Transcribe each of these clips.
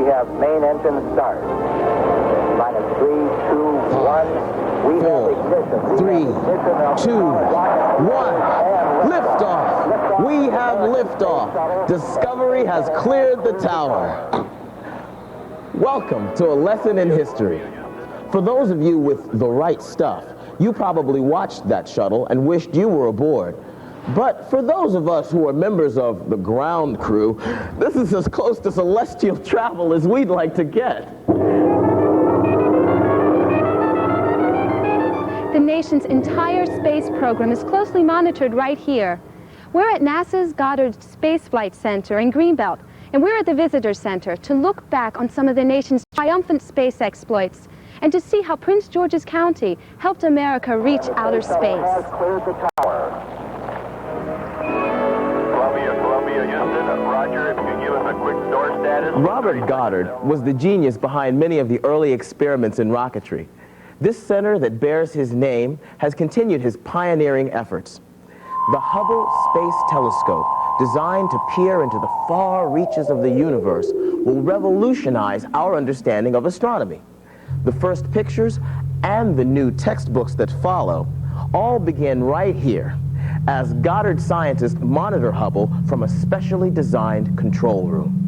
have main engine start. Minus 3, 2, 1. We have ignition. 3, 2, 1. Liftoff. We have liftoff. Discovery has cleared the tower. Welcome to a lesson in history. For those of you with the right stuff, you probably watched that shuttle and wished you were aboard. But for those of us who are members of the ground crew, this is as close to celestial travel as we'd like to get. The nation's entire space program is closely monitored right here. We're at NASA's Goddard Space Flight Center in Greenbelt, and we're at the Visitor Center to look back on some of the nation's triumphant space exploits and to see how Prince George's County helped America reach outer space. Cleared the tower. Columbia, Houston. Roger, if you could give us a quick door status. Robert Goddard was the genius behind many of the early experiments in rocketry. This center that bears his name has continued his pioneering efforts. The Hubble Space Telescope, designed to peer into the far reaches of the universe, will revolutionize our understanding of astronomy. The first pictures and the new textbooks that follow all begin right here, as Goddard scientists monitor Hubble from a specially designed control room.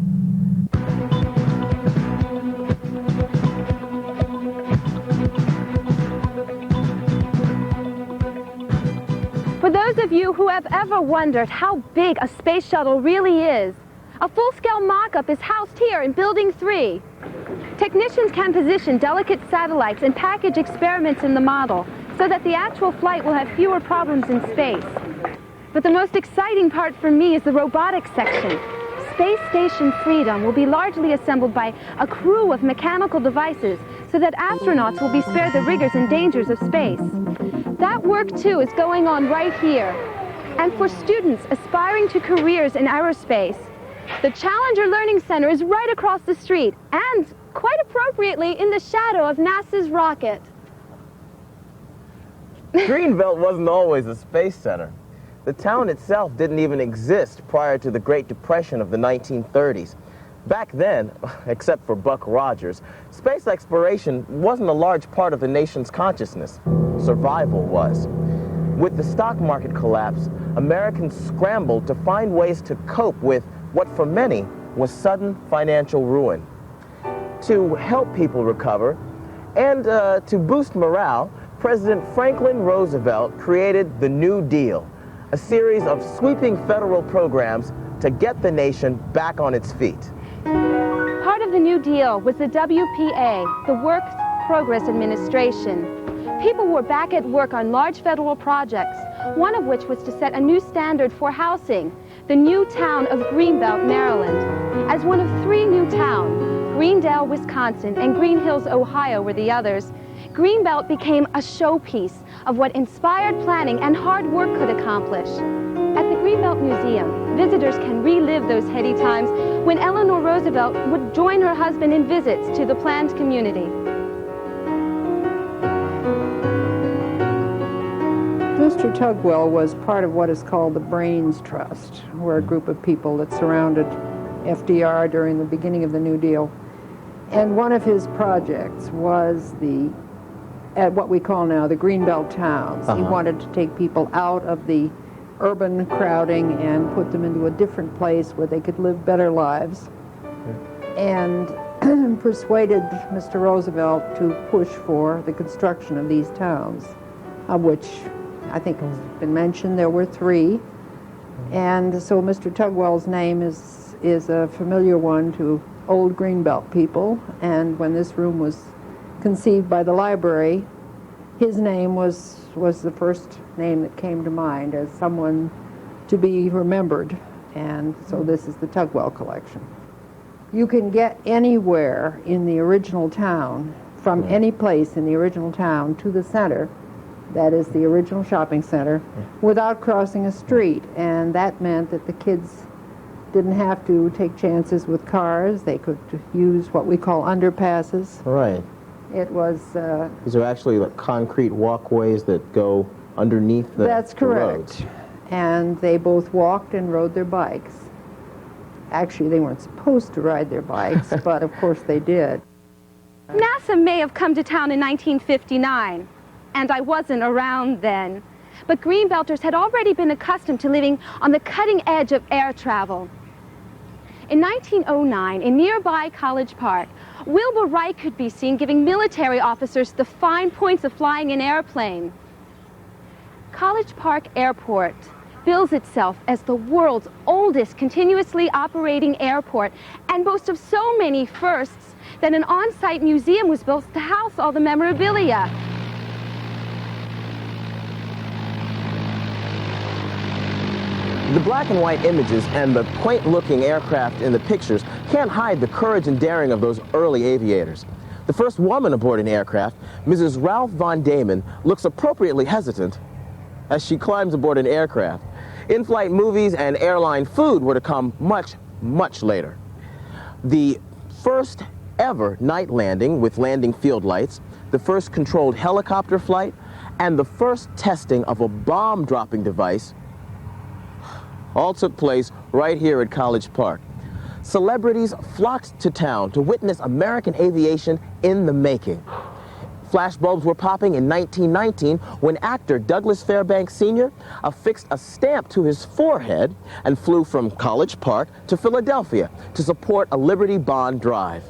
For those of you who have ever wondered how big a space shuttle really is, a full-scale mock-up is housed here in Building 3. Technicians can position delicate satellites and package experiments in the model so that the actual flight will have fewer problems in space. But the most exciting part for me is the robotics section. Space Station Freedom will be largely assembled by a crew of mechanical devices so that astronauts will be spared the rigors and dangers of space. That work, too, is going on right here. And for students aspiring to careers in aerospace, the Challenger Learning Center is right across the street and, quite appropriately, in the shadow of NASA's rocket. Greenbelt wasn't always a space center. The town itself didn't even exist prior to the Great Depression of the 1930s. Back then, except for Buck Rogers, space exploration wasn't a large part of the nation's consciousness. Survival was. With the stock market collapse, Americans scrambled to find ways to cope with what for many was sudden financial ruin. To help people recover and to boost morale, President Franklin Roosevelt created the New Deal, a series of sweeping federal programs to get the nation back on its feet. Part of the New Deal was the WPA, the Work Progress Administration. People were back at work on large federal projects, one of which was to set a new standard for housing, the new town of Greenbelt, Maryland. As one of 3 new towns, Greendale, Wisconsin, and Green Hills, Ohio were the others, Greenbelt became a showpiece of what inspired planning and hard work could accomplish. At the Greenbelt Museum, visitors can relive those heady times when Eleanor Roosevelt would join her husband in visits to the planned community. Mr. Tugwell was part of what is called the Brains Trust. We're a group of people that surrounded FDR during the beginning of the New Deal. And one of his projects was at what we call now the Greenbelt towns. He wanted to take people out of the urban crowding and put them into a different place where they could live better lives. And persuaded Mr. Roosevelt to push for the construction of these towns, of which I think has been mentioned there were 3. And so Mr. Tugwell's name is a familiar one to old Greenbelt people. And when this room was conceived by the library, his name was the first name that came to mind as someone to be remembered. And so this is the Tugwell collection. You can get anywhere in the original town, from any place in the original town to the center, that is the original shopping center, without crossing a street. And that meant that the kids didn't have to take chances with cars. They could use what we call underpasses. Right. It was... These are actually like concrete walkways that go underneath the That's correct. roads. And they both walked and rode their bikes. Actually, they weren't supposed to ride their bikes, but of course they did. NASA may have come to town in 1959, and I wasn't around then. But Greenbelters had already been accustomed to living on the cutting edge of air travel. In 1909, in nearby College Park, Wilbur Wright could be seen giving military officers the fine points of flying an airplane. College Park Airport bills itself as the world's oldest continuously operating airport and boasts of so many firsts that an on-site museum was built to house all the memorabilia. The black and white images and the quaint-looking aircraft in the pictures can't hide the courage and daring of those early aviators. The first woman aboard an aircraft, Mrs. Ralph von Damon, looks appropriately hesitant as she climbs aboard an aircraft. In-flight movies and airline food were to come much, much later. The first ever night landing with landing field lights, the first controlled helicopter flight, and the first testing of a bomb-dropping device all took place right here at College Park. Celebrities flocked to town to witness American aviation in the making. Flashbulbs were popping in 1919 when actor Douglas Fairbanks Sr. affixed a stamp to his forehead and flew from College Park to Philadelphia to support a Liberty Bond drive.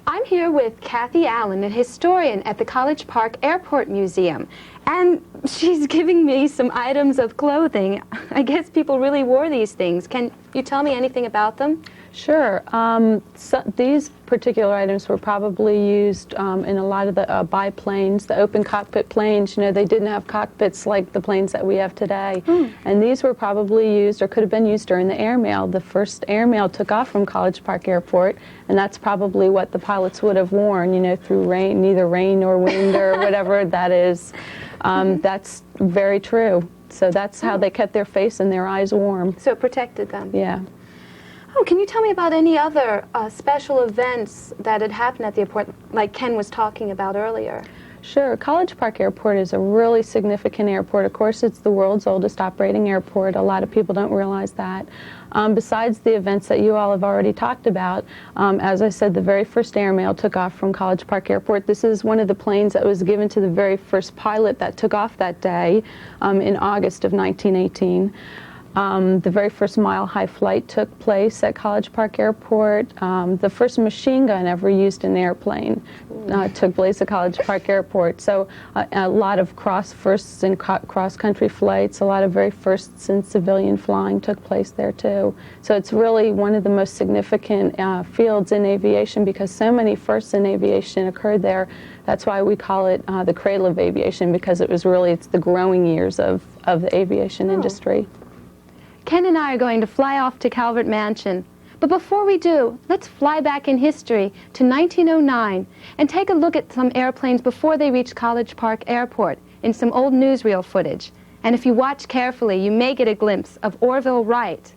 I'm here with Cathy Allen, a historian at the College Park Airport Museum, and she's giving me some items of clothing. I guess people really wore these things. Can you tell me anything about them? Sure. These particular items were probably used in a lot of the biplanes, the open cockpit planes. You know, they didn't have cockpits like the planes that we have today. And these were probably used or could have been used during the airmail. The first airmail took off from College Park Airport, and that's probably what the pilots would have worn, you know, through rain, either rain or wind or whatever that is. That's very true. So that's how they kept their face and their eyes warm. So it protected them. Yeah. Oh, can you tell me about any other special events that had happened at the airport, like Ken was talking about earlier? Sure. College Park Airport is a really significant airport. Of course, it's the world's oldest operating airport. A lot of people don't realize that. Besides the events that you all have already talked about, as I said, the very first airmail took off from College Park Airport. This is one of the planes that was given to the very first pilot that took off that day in August of 1918. The very first mile-high flight took place at College Park Airport. The first machine gun ever used in an airplane took place at College Park Airport. So a lot of firsts in cross-country flights, a lot of very firsts in civilian flying took place there too. So it's really one of the most significant fields in aviation because so many firsts in aviation occurred there. That's why we call it the cradle of aviation, because it's the growing years of the aviation industry. Ken and I are going to fly off to Calvert Mansion. But before we do, let's fly back in history to 1909 and take a look at some airplanes before they reached College Park Airport in some old newsreel footage. And if you watch carefully, you may get a glimpse of Orville Wright.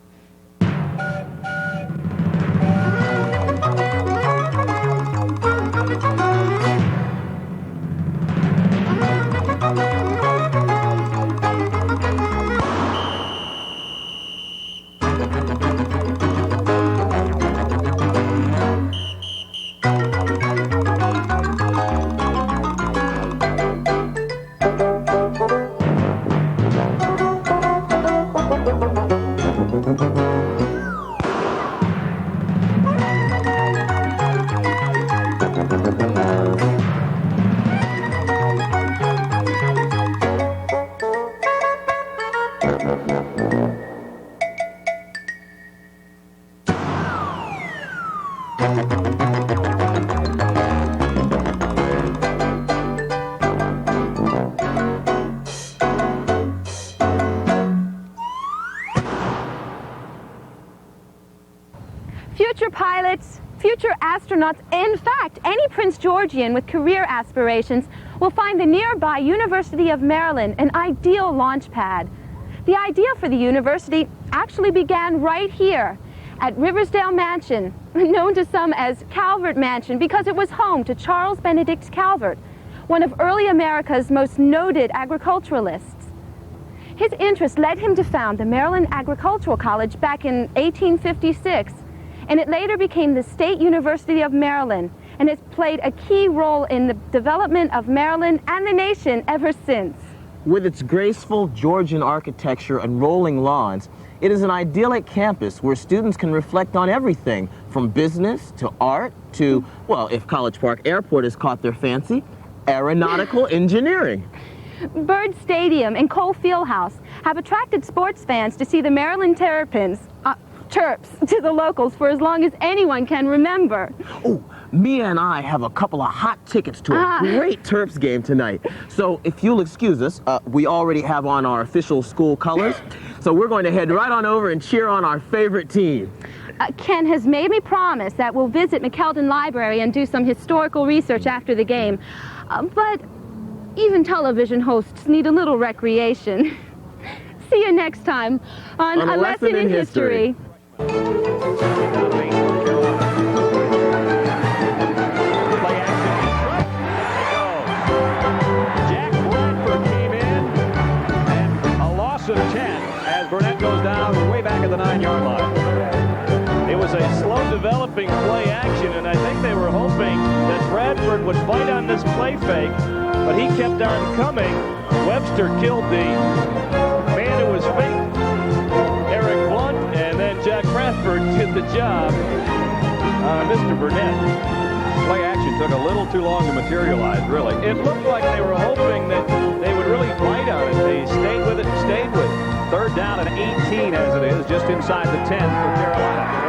Future pilots, future astronauts, in fact, any Prince Georgian with career aspirations will find the nearby University of Maryland an ideal launch pad. The idea for the university actually began right here at Riverdale Mansion, known to some as Calvert Mansion because it was home to Charles Benedict Calvert, one of early America's most noted agriculturalists. His interest led him to found the Maryland Agricultural College back in 1856, and it later became the State University of Maryland, and has played a key role in the development of Maryland and the nation ever since. With its graceful Georgian architecture and rolling lawns, it is an idyllic campus where students can reflect on everything from business to art to, well, if College Park Airport has caught their fancy, aeronautical engineering. Byrd Stadium and Cole Fieldhouse have attracted sports fans to see the Maryland Terrapins, Terps, to the locals for as long as anyone can remember. Oh, Mia and I have a couple of hot tickets to a great Terps game tonight. So if you'll excuse us, we already have on our official school colors. So we're going to head right on over and cheer on our favorite team. Ken has made me promise that we'll visit McKeldin Library and do some historical research after the game. But even television hosts need a little recreation. See you next time on A Lesson in History. Of 10 as Burnett goes down way back at the 9-yard line. It was a slow developing play action, and I think they were hoping that Bradford would fight on this play fake, but he kept on coming. Webster killed the man who was fake, Eric Blunt, and then Jack Bradford did the job on Mr. Burnett. Play action took a little too long to materialize, really. It looked like they were hoping that they would really fight on it. They stayed with it and stayed with it. 3rd down and 18 as it is, just inside the 10 for Carolina.